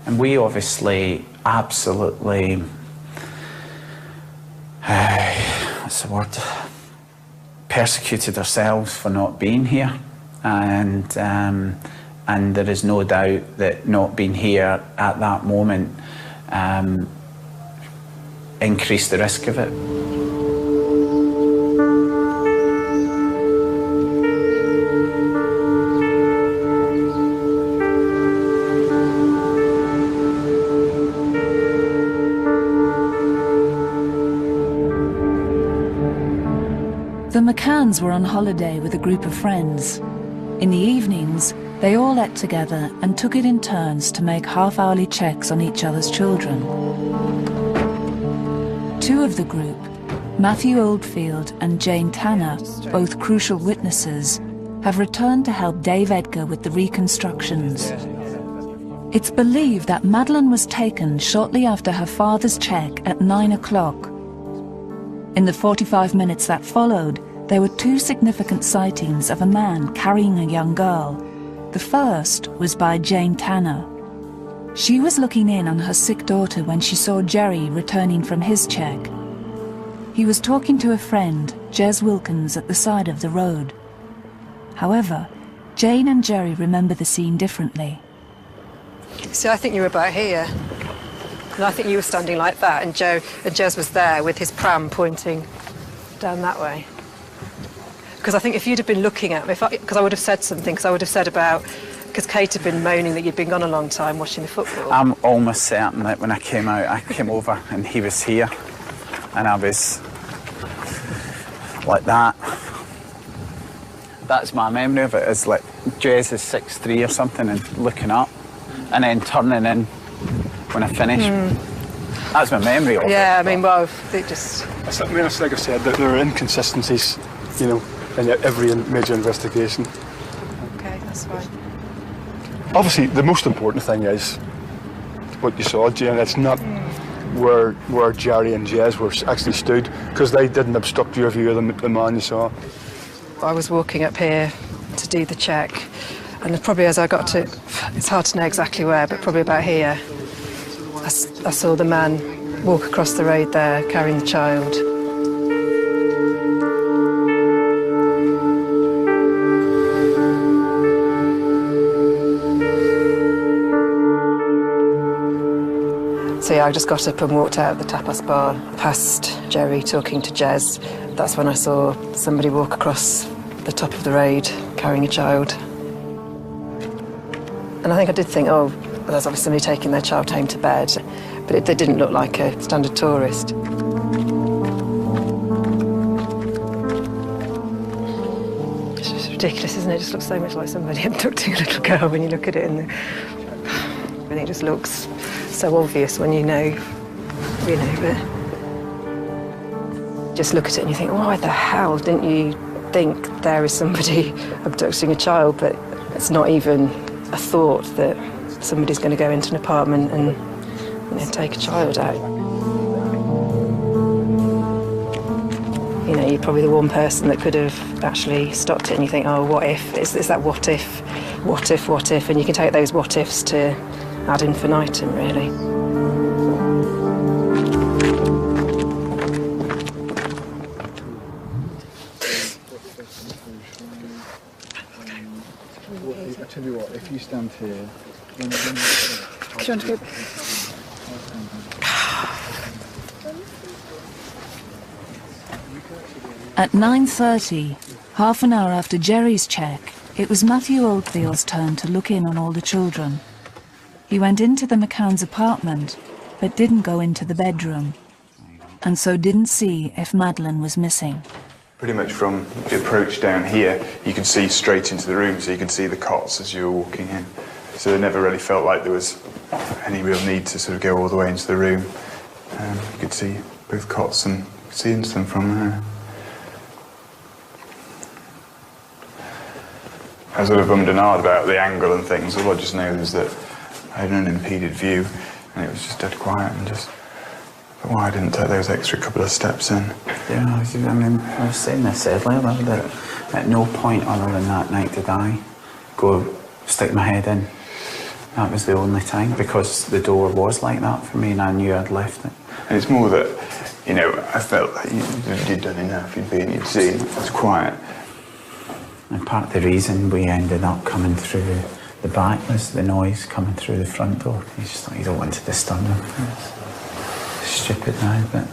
And we obviously absolutely, what's the word, persecuted ourselves for not being here. And there is no doubt that not being here at that moment increased the risk of it. The McCanns were on holiday with a group of friends. In the evenings, they all ate together and took it in turns to make half-hourly checks on each other's children. Two of the group, Matthew Oldfield and Jane Tanner, both crucial witnesses, have returned to help Dave Edgar with the reconstructions. It's believed that Madeleine was taken shortly after her father's check at 9 o'clock. In the 45 minutes that followed, there were two significant sightings of a man carrying a young girl. The first was by Jane Tanner. She was looking in on her sick daughter when she saw Jerry returning from his check. He was talking to a friend, Jez Wilkins, at the side of the road. However, Jane and Jerry remember the scene differently. See, I think you were about here. And I think you were standing like that, and Jez was there with his pram pointing down that way. Because I think if you'd have been looking at me, because I would have said something, because I would have said about, because Kate had been moaning that you'd been gone a long time watching the football. I'm almost certain that when I came out, I came over and he was here, and I was like that. That's my memory of it, is like Jez is 6'3" or something and looking up, and then turning in when I finished. That's my memory of it. Yeah, I mean, well, it just... I mean, it's like I said, there are inconsistencies, you know, in every major investigation. Okay, that's fine. Obviously, the most important thing is what you saw, Jane. It's not where Jerry and Jez were actually stood, because they didn't obstruct your view of the man you saw. I was walking up here to do the check, and probably as I got to, it's hard to know exactly where, but probably about here, I saw the man walk across the road there, carrying the child. So yeah, I just got up and walked out of the tapas bar, past Jerry talking to Jez. That's when I saw somebody walk across the top of the road, carrying a child. And I think I did think, oh, well, there's obviously somebody taking their child home to bed, but they didn't look like a standard tourist. It's just ridiculous, isn't it? It just looks so much like somebody abducting a little girl when you look at it, and everything just looks so obvious when you know, but just look at it and you think, why the hell didn't you think there is somebody abducting a child? But it's not even a thought that somebody's going to go into an apartment and take a child out. You know, you're probably the one person that could have actually stopped it, and you think, oh, what if? It's that what if, and you can take those what ifs to ad infinitum, really. I tell you what, if you stand here... Do you want to go? At 9:30, half an hour after Jerry's check, it was Matthew Oldfield's turn to look in on all the children. He went into the McCann's apartment, but didn't go into the bedroom, and so didn't see if Madeleine was missing. Pretty much from the approach down here, you can see straight into the room, so you can see the cots as you were walking in. So it never really felt like there was any real need to sort of go all the way into the room. You could see both cots and see into them from there. I sort of ummed and ahed about the angle and things. All I just know is that I had an unimpeded view, and it was just dead quiet, and just thought, why I didn't take those extra couple of steps in. Yeah, I mean, I was saying this earlier, that at no point other than that night did I go stick my head in. That was the only time, because the door was like that for me and I knew I'd left it. And it's more that, you know, I felt like you'd done enough, you'd seen, it was quiet. And part of the reason we ended up coming through the back was the noise coming through the front door. You just thought you don't want to disturb them. It's stupid now, but